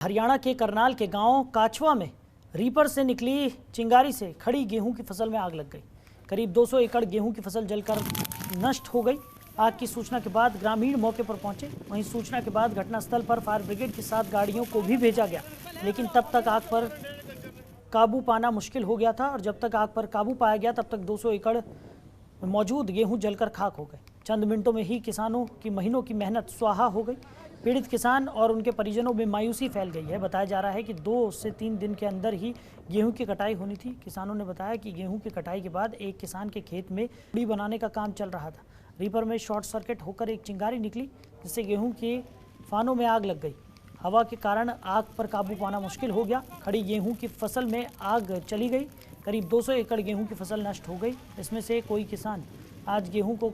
हरियाणा के करनाल के गांव काछवा में रीपर से निकली चिंगारी से खड़ी गेहूं की फसल में आग लग गई। करीब 200 एकड़ गेहूं की फसल जलकर नष्ट हो गई। आग की सूचना के बाद ग्रामीण मौके पर पहुंचे। वहीं सूचना के बाद घटनास्थल पर फायर ब्रिगेड के साथ गाड़ियों को भी भेजा गया, लेकिन तब तक आग पर काबू पाना मुश्किल हो गया था। और जब तक आग पर काबू पाया गया तब तक 200 एकड़ मौजूद गेहूं जलकर खाक हो गए। चंद मिनटों में ही किसानों की महीनों की मेहनत स्वाहा हो गई। पीड़ित किसान और उनके परिजनों में मायूसी फैल गई है। बताया जा रहा है कि 2 से 3 दिन के अंदर ही गेहूं की कटाई होनी थी। किसानों ने बताया कि गेहूं की कटाई के बाद एक किसान के खेत में पुड़ी बनाने का काम चल रहा था। रीपर में शॉर्ट सर्किट होकर एक चिंगारी निकली, जिससे गेहूं के फानों में आग लग गई। हवा के कारण आग पर काबू पाना मुश्किल हो गया। खड़ी गेहूं की फसल में आग चली गई। करीब 200 एकड़ गेहूं की फसल नष्ट हो गई। इसमें से कोई किसान आज गेहूं को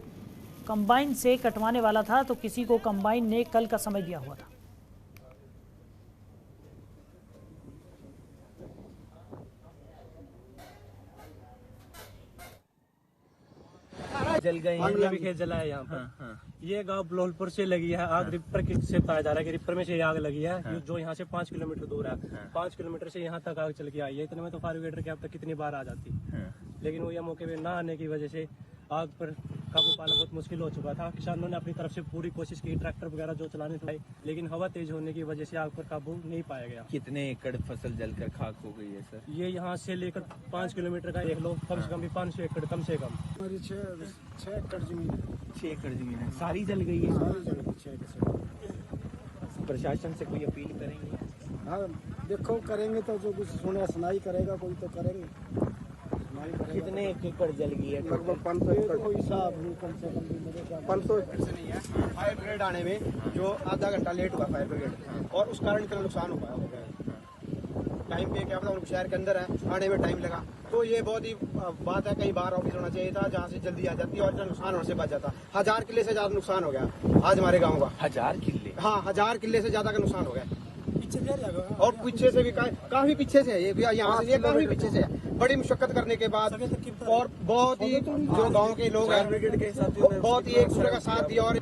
कंबाइन से कटवाने वाला था, तो किसी को कंबाइन ने कल का समय दिया हुआ था। जल गए हैं, भी खेत जला है यहाँ पर। ये गांव बलोलपुर से लगी है आग। रिपर से पाया जा रहा है कि रिपर में से आग लगी है, जो यहाँ से 5 किलोमीटर दूर है। 5 किलोमीटर से यहाँ तक आग चल के आई है। इतने में तो फायर ब्रिगेड के अब तक कितनी बार आ जाती, लेकिन वो ये मौके पे ना आने की वजह से आग पर काबू पाना बहुत मुश्किल हो चुका था। किसानों ने अपनी तरफ से पूरी कोशिश की, ट्रैक्टर वगैरह जो चलाने थे, लेकिन हवा तेज होने की वजह से आग पर काबू नहीं पाया गया। कितने एकड़ फसल जलकर खाक हो गई है सर? ये यहाँ से लेकर 5 किलोमीटर का देख लो, कम से कम भी 500 एकड़ कम से कम। हमारी 6 एकड़ जमीन है। 6 एकड़ जमीन है, सारी जल गई है। सारी जल गई 6 एकड़। प्रशासन से कोई अपील करेंगे? हाँ देखो, करेंगे तो जो कुछ सुने सुनाई करेगा, कोई तो करेंगे। कितने एकड़ जल गई है? लगभग 500 एकड़। कोई हिसाब नहीं, कम से कम भी मेरे ख्याल 500 एकड़ से नहीं है। फायर ब्रिगेड आने में जो आधा घंटा लेट हुआ फायर ब्रिगेड, और उस कारण इतना नुकसान हो गया। टाइम पे क्या पता, उनको शहर के अंदर है, आने में टाइम लगा। तो ये बहुत ही बात है, कहीं बाहर ऑफिस होना चाहिए था जहाँ से जल्दी आ जाती और नुकसान होने से बच जाता। 1000 किले से ज्यादा नुकसान हो गया आज हमारे गाँव का। 1000 किले? हाँ, 1000 किले से ज्यादा का नुकसान हो गया। और पीछे से भी काफी पीछे से है, ये यहाँ से ये काफी पीछे से है। बड़ी मुशक्कत करने के बाद और बहुत ही जो गांव के लोग हैं बहुत ही एक दूसरे का साथ दिया। और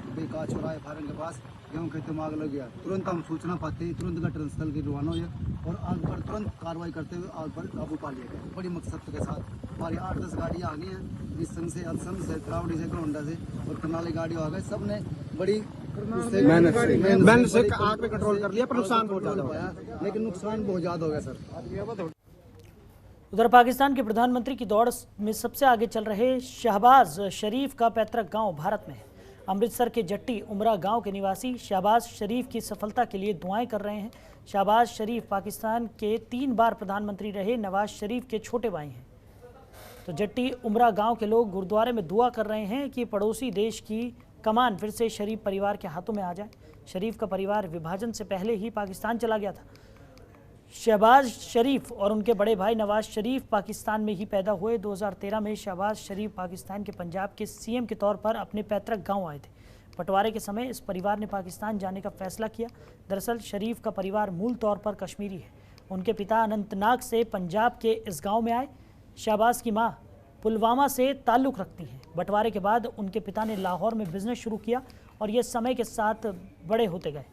चौराहे फार्म के पास गेहूं खेत में आग लग गया। तुरंत हम सूचना पाते ही तुरंत घटनास्थल की रवाना हुए और आग पर तुरंत कार्रवाई करते हुए आग पर काबू पा लिया गया। बड़ी मकसद के साथ हमारी 8-10 गाड़ियाँ आ गई हैं, इस संघ से, अलसंघ से, त्रावड़ी से, होंडा से और करनाली गाड़ी आ गई। सब ने बड़ी मैंने से आग पे कंट्रोल कर लिया, पर नुकसान बहुत ज्यादा हुआ, लेकिन नुकसान बहुत ज्यादा हो गया सर। उधर पाकिस्तान के प्रधानमंत्री की दौड़ में सबसे आगे चल रहे शहबाज शरीफ का पैतृक गांव भारत में है। अमृतसर के जट्टी उमरा गांव के निवासी शहबाज शरीफ की सफलता के लिए दुआएं कर रहे हैं। शहबाज शरीफ पाकिस्तान के 3 बार प्रधानमंत्री रहे नवाज शरीफ के छोटे भाई हैं। तो जट्टी उमरा गांव के लोग गुरुद्वारे में दुआ कर रहे हैं कि पड़ोसी देश की कमान फिर से शरीफ परिवार के हाथों में आ जाए। शरीफ का परिवार विभाजन से पहले ही पाकिस्तान चला गया था। शहबाज शरीफ और उनके बड़े भाई नवाज शरीफ पाकिस्तान में ही पैदा हुए। 2013 में शहबाज शरीफ पाकिस्तान के पंजाब के सीएम के तौर पर अपने पैतृक गांव आए थे। बंटवारे के समय इस परिवार ने पाकिस्तान जाने का फैसला किया। दरअसल शरीफ का परिवार मूल तौर पर कश्मीरी है। उनके पिता अनंतनाग से पंजाब के इस गाँव में आए। शहबाज की माँ पुलवामा से ताल्लुक़ रखती हैं। बंटवारे के बाद उनके पिता ने लाहौर में बिजनेस शुरू किया और ये समय के साथ बड़े होते गए।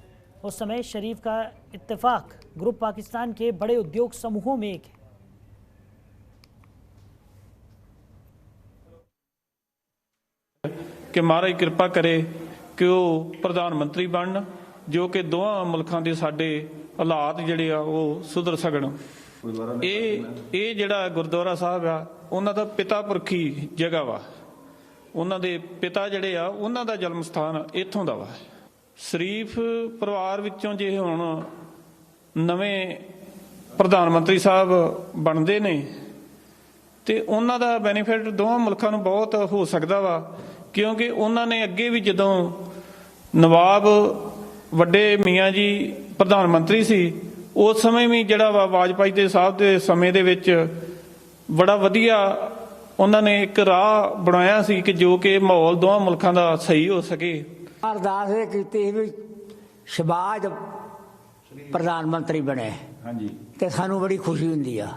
उस समय शरीफ का इत्तेफाक ग्रुप पाकिस्तान के बड़े उद्योग समूहों में एक है। कि महाराज कृपा करे कि ਉਹ प्रधानमंत्री बनन, जो कि ਦੋਵਾਂ ਮੁਲਕਾਂ ਦੇ ਸਾਡੇ ਹਾਲਾਤ ਜਿਹੜੇ ਆ ਉਹ ਸੁਧਰ ਸਕਣ। ਇਹ ਜਿਹੜਾ ਗੁਰਦੁਆਰਾ ਸਾਹਿਬ ਆ ਉਹਨਾਂ ਦਾ ਪਿਤਾ ਪੁਰਖੀ ਜਗ੍ਹਾ ਵਾ। ਉਹਨਾਂ ਦੇ ਪਿਤਾ ਜਿਹੜੇ ਆ ਉਹਨਾਂ ਦਾ ਜਨਮ ਸਥਾਨ ਇੱਥੋਂ ਦਾ ਵਾ। शरीफ परिवार विचों जे हुण नवें प्रधानमंत्री साहब बनते ने तो उन्हां दा बैनीफिट दोवां मुल्कां नूं बहुत हो सकता वा, क्योंकि उन्होंने अगे भी जदों नवाब वड्डे मियाँ जी प्रधानमंत्री सी उस समय भी जिहड़ा वा वाजपेयी दे साहब दे समय दे विच बड़ा वधिया उन्होंने एक राह बनाया सी कि जो कि माहौल दोवां मुल्कां दा सही हो सके। अरदास की भी शहबाज प्रधानमंत्री बने। हाँ जी, ते सानू बड़ी खुशी हुंदी आ।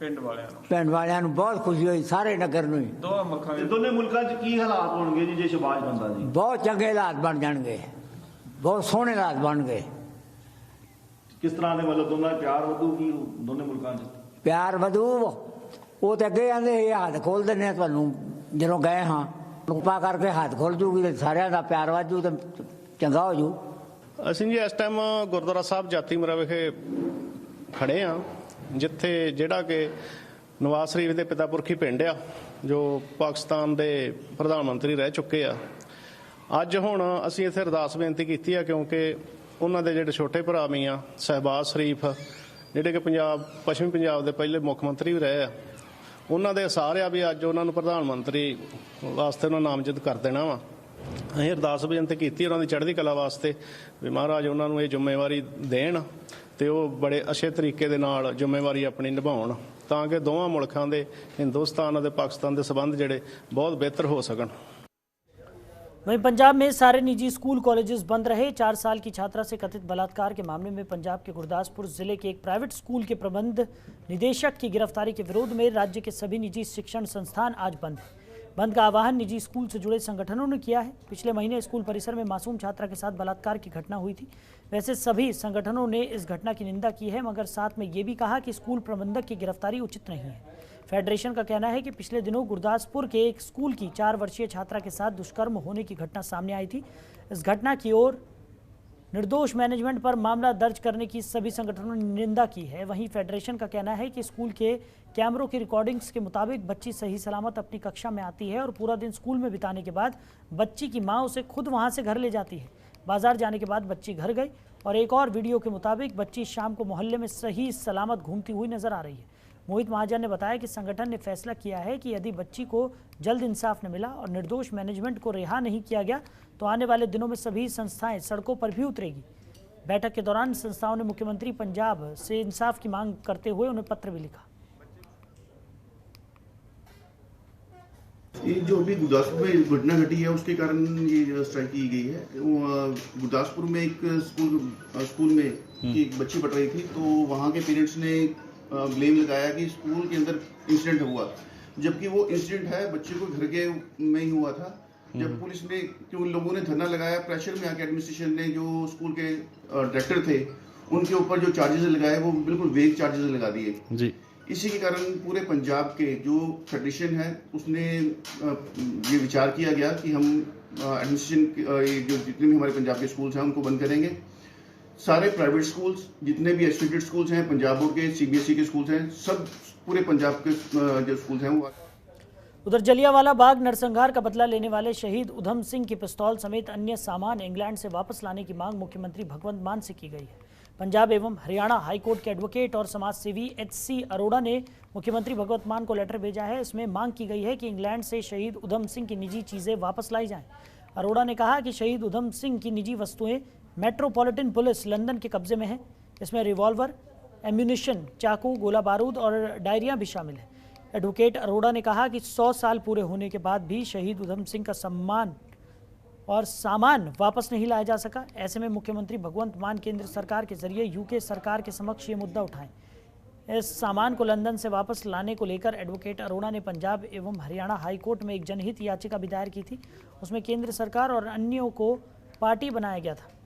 पिंड वालियां नूं बहुत खुशी हुई, सारे नगर नूं। दोनों मुल्कां च की हालात होणगे जी जे शहबाज बनदा जी? बहुत चंगे हालात बन जाणगे, बहुत सोहणे हालात बन गए। ਕਿਸ ਤਰ੍ਹਾਂ ਦੇ ਮਤਲਬ ਦੋਨਾਂ ਦੇ ਪਿਆਰ ਵਧੂ ਕੀ ਦੋਨੇ ਮੁਲਕਾਂ 'ਚ? ਪਿਆਰ ਵਧੂ। ਉਹ ਤੇ ਅੱਗੇ ਆਂਦੇ ਇਹ ਹੱਥ ਖੋਲ ਦਿੰਦੇ ਆ ਤੁਹਾਨੂੰ ਜਦੋਂ ਗਏ ਹਾਂ, ਕਿਰਪਾ ਕਰਕੇ ਹੱਥ ਖੋਲ ਜੂਗੀ ਤੇ ਸਾਰਿਆਂ ਦਾ ਪਿਆਰ ਵਧੂ ਤੇ ਚੰਗਾ ਹੋ ਜੂ। ਅਸੀਂ ਜੀ ਇਸ ਟਾਈਮ ਗੁਰਦੁਆਰਾ ਸਾਹਿਬ ਜਾਤੀਮਰਾ ਵਿਖੇ ਖੜੇ ਆ, ਜਿੱਥੇ ਜਿਹੜਾ ਕਿ ਨਵਾਜ਼ ਸ਼ਰੀਫ ਦੇ ਪਿਤਾ ਪੁਰਖੀ ਪਿੰਡ ਆ, ਜੋ ਪਾਕਿਸਤਾਨ ਦੇ ਪ੍ਰਧਾਨ ਮੰਤਰੀ ਰਹਿ ਚੁੱਕੇ ਆ। ਅੱਜ ਹੁਣ ਅਸੀਂ ਇੱਥੇ ਅਰਦਾਸ ਬੇਨਤੀ ਕੀਤੀ ਆ, ਕਿਉਂਕਿ ਉਹਨਾਂ ਦੇ ਜਿਹੜੇ ਛੋਟੇ ਭਰਾ ਮੀਆਂ ਸ਼ਹਿਬਾਜ਼ ਸ਼ਰੀਫ, ਜਿਹੜੇ ਕਿ ਪੱਛਮੀ ਪੰਜਾਬ ਦੇ ਪਹਿਲੇ ਮੁੱਖ ਮੰਤਰੀ ਵੀ ਰਹੇ ਆ, ਉਹਨਾਂ ਦੇ ਅਸਾਰ ਆ ਵੀ ਅੱਜ ਉਹਨਾਂ ਨੂੰ ਪ੍ਰਧਾਨ ਮੰਤਰੀ ਵਾਸਤੇ ਉਹਨਾਂ ਨਾਮਜ਼ਦ ਕਰ ਦੇਣਾ ਵਾ। ਅਸੀਂ ਅਰਦਾਸ ਬੇਨਤੀ ਕੀਤੀ ਉਹਨਾਂ ਦੀ ਚੜ੍ਹਦੀ ਕਲਾ ਵਾਸਤੇ ਵੀ ਮਹਾਰਾਜ ਉਹਨਾਂ ਨੂੰ ਇਹ ਜ਼ਿੰਮੇਵਾਰੀ ਦੇਣ ਤੇ ਉਹ ਬੜੇ ਅੱਛੇ ਤਰੀਕੇ ਦੇ ਨਾਲ ਜ਼ਿੰਮੇਵਾਰੀ ਆਪਣੀ ਨਿਭਾਉਣ, ਤਾਂ ਕਿ ਦੋਵਾਂ ਮੁਲਕਾਂ ਦੇ हिंदुस्तान और पाकिस्तान के संबंध ਜਿਹੜੇ बहुत बेहतर हो सकन। वहीं पंजाब में सारे निजी स्कूल कॉलेजेस बंद रहे। 4 साल की छात्रा से कथित बलात्कार के मामले में पंजाब के गुरदासपुर जिले के एक प्राइवेट स्कूल के प्रबंध निदेशक की गिरफ्तारी के विरोध में राज्य के सभी निजी शिक्षण संस्थान आज बंद हैं। बंद का आह्वान निजी स्कूल से जुड़े संगठनों ने किया है। पिछले महीने स्कूल परिसर में मासूम छात्रा के साथ बलात्कार की घटना हुई थी। वैसे सभी संगठनों ने इस घटना की निंदा की है, मगर साथ में ये भी कहा कि स्कूल प्रबंधक की गिरफ्तारी उचित नहीं है। फेडरेशन का कहना है कि पिछले दिनों गुरदासपुर के एक स्कूल की 4 वर्षीय छात्रा के साथ दुष्कर्म होने की घटना सामने आई थी। इस घटना की ओर निर्दोष मैनेजमेंट पर मामला दर्ज करने की सभी संगठनों ने निंदा की है। वहीं फेडरेशन का कहना है कि स्कूल के कैमरों की रिकॉर्डिंग्स के मुताबिक बच्ची सही सलामत अपनी कक्षा में आती है और पूरा दिन स्कूल में बिताने के बाद बच्ची की मां उसे खुद वहां से घर ले जाती है। बाजार जाने के बाद बच्ची घर गई और एक और वीडियो के मुताबिक बच्ची शाम को मोहल्ले में सही सलामत घूमती हुई नजर आ रही है। मोहित महाजन ने बताया कि संगठन ने फैसला किया है कि यदि बच्ची को जल्द इंसाफ न मिला और निर्दोष मैनेजमेंट को रिहा नहीं किया गया तो आने वाले दिनों में सभी संस्थाएं सड़कों पर भी उतरेगी। बैठक के दौरान संस्थाओं ने मुख्यमंत्री पंजाब से इंसाफ की मांग करते हुए उन्हें पत्र भी लिखा। ये जो अभी गुरदासपुर में घटना घटी है उसके कारण ये स्ट्राइक की गई है। गुरदासपुर में एक स्कूल में एक बच्ची पढ़ रही थी, तो वहाँ के पेरेंट्स ने ब्लेम लगाया कि स्कूल के अंदर इंसिडेंट हुआ, जबकि वो इंसिडेंट है बच्चे को घर के में ही हुआ था। जब पुलिस ने, क्यों लोगों ने धरना लगाया, प्रेशर में आके एडमिनिस्ट्रेशन ने जो स्कूल के डायरेक्टर थे उनके ऊपर जो चार्जेस लगाए वो बिल्कुल वेग चार्जेस लगा दिए जी। इसी के कारण पूरे पंजाब के जो फेडरेशन है उसने ये विचार किया गया कि हम एडमिनिस्ट्रेशन जो जितने भी हमारे पंजाब के स्कूल्स हैं उनको बंद करेंगे। सारे प्राइवेट स्कूल्स, जितने भी एसोसिएटेड स्कूल्स हैं, पंजाब बोर्ड के, सीबीएसई के स्कूल्स हैं, सब पूरे पंजाब के जो स्कूल्स हैं वो। उधर जलियांवाला बाग नरसंहार का बदला लेने वाले शहीद उधम सिंह की पिस्तौल समेत अन्य सामान इंग्लैंड से वापस लाने की मांग मुख्यमंत्री भगवंत मान से की गई है। पंजाब एवं हरियाणा हाईकोर्ट के एडवोकेट और समाजसेवी HC अरोड़ा ने मुख्यमंत्री भगवंत मान को लेटर भेजा है। इसमें मांग की गई है कि इंग्लैंड से शहीद उधम सिंह की निजी चीज़ें वापस लाई जाएं। अरोड़ा ने कहा कि शहीद उधम सिंह की निजी वस्तुएं मेट्रोपॉलिटन पुलिस लंदन के कब्जे में है। इसमें रिवॉल्वर, एम्यूनिशन, चाकू, गोला बारूद और डायरियां भी शामिल है। एडवोकेट अरोड़ा ने कहा कि 100 साल पूरे होने के बाद भी शहीद उधम सिंह का सम्मान और सामान वापस नहीं लाया जा सका। ऐसे में मुख्यमंत्री भगवंत मान केंद्र सरकार के जरिए UK सरकार के समक्ष ये मुद्दा उठाएं। इस सामान को लंदन से वापस लाने को लेकर एडवोकेट अरोड़ा ने पंजाब एवं हरियाणा हाईकोर्ट में एक जनहित याचिका भी दायर की थी। उसमें केंद्र सरकार और अन्यों को पार्टी बनाया गया था।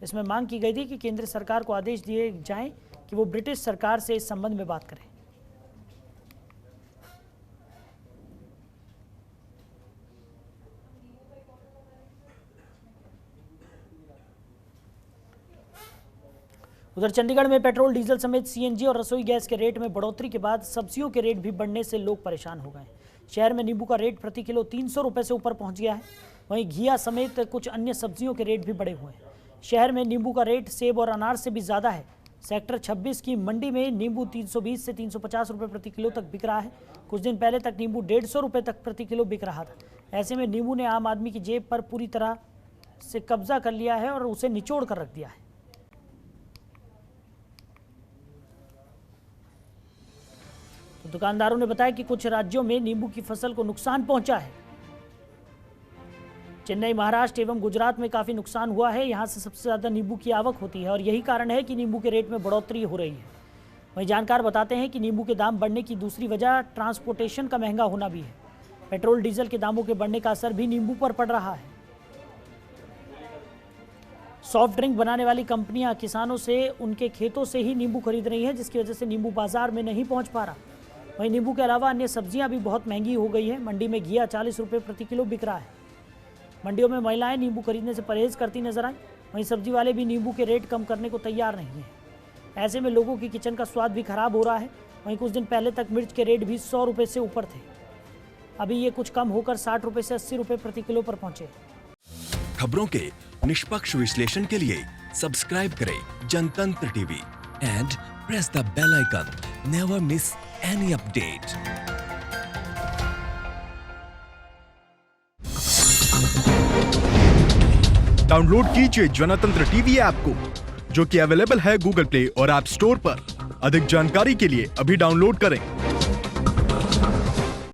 इसमें मांग की गई थी कि केंद्र सरकार को आदेश दिए जाएं कि वो ब्रिटिश सरकार से इस संबंध में बात करें। उधर चंडीगढ़ में पेट्रोल, डीजल समेत CNG और रसोई गैस के रेट में बढ़ोतरी के बाद सब्जियों के रेट भी बढ़ने से लोग परेशान हो गए। शहर में नींबू का रेट प्रति किलो 300 रुपये से ऊपर पहुंच गया है। वहीं घिया समेत कुछ अन्य सब्जियों के रेट भी बढ़े हुए हैं। शहर में नींबू का रेट सेब और अनार से भी ज़्यादा है। सेक्टर 26 की मंडी में नींबू 320 से 350 रुपये प्रति किलो तक बिक रहा है। कुछ दिन पहले तक नींबू 150 रुपये तक प्रति किलो बिक रहा था। ऐसे में नींबू ने आम आदमी की जेब पर पूरी तरह से कब्जा कर लिया है और उसे निचोड़ कर रख दिया है। तो दुकानदारों ने बताया कि कुछ राज्यों में नींबू की फसल को नुकसान पहुंचा है। चेन्नई, महाराष्ट्र एवं गुजरात में काफ़ी नुकसान हुआ है। यहाँ से सबसे ज़्यादा नींबू की आवक होती है और यही कारण है कि नींबू के रेट में बढ़ोतरी हो रही है। वहीं जानकार बताते हैं कि नींबू के दाम बढ़ने की दूसरी वजह ट्रांसपोर्टेशन का महंगा होना भी है। पेट्रोल, डीजल के दामों के बढ़ने का असर भी नींबू पर पड़ रहा है। सॉफ्ट ड्रिंक बनाने वाली कंपनियां किसानों से उनके खेतों से ही नींबू खरीद रही हैं, जिसकी वजह से नींबू बाजार में नहीं पहुंच पा रहा। वहीं नींबू के अलावा अन्य सब्जियां भी बहुत महंगी हो गई हैं। मंडी में घिया 40 रुपये प्रति किलो बिक रहा है। मंडियों में महिलाएं नींबू खरीदने से परहेज करती नजर आई। वहीं सब्जी वाले भी नींबू के रेट कम करने को तैयार नहीं हैं। ऐसे में लोगों की किचन का स्वाद भी खराब हो रहा है। वहीं कुछ दिन पहले तक मिर्च के रेट भी 100 रुपये से ऊपर थे। अभी ये कुछ कम होकर 60 रुपये से 80 रुपये प्रति किलो पर पहुंचे। खबरों के निष्पक्ष विश्लेषण के लिए सब्सक्राइब करें Jantantra TV and press the bell icon. Never miss any update. Download कीजिए जनतंत्र टीवी ऐप को, जो कि अवेलेबल है गूगल प्ले और ऐप स्टोर पर। अधिक जानकारी के लिए अभी डाउनलोड करें।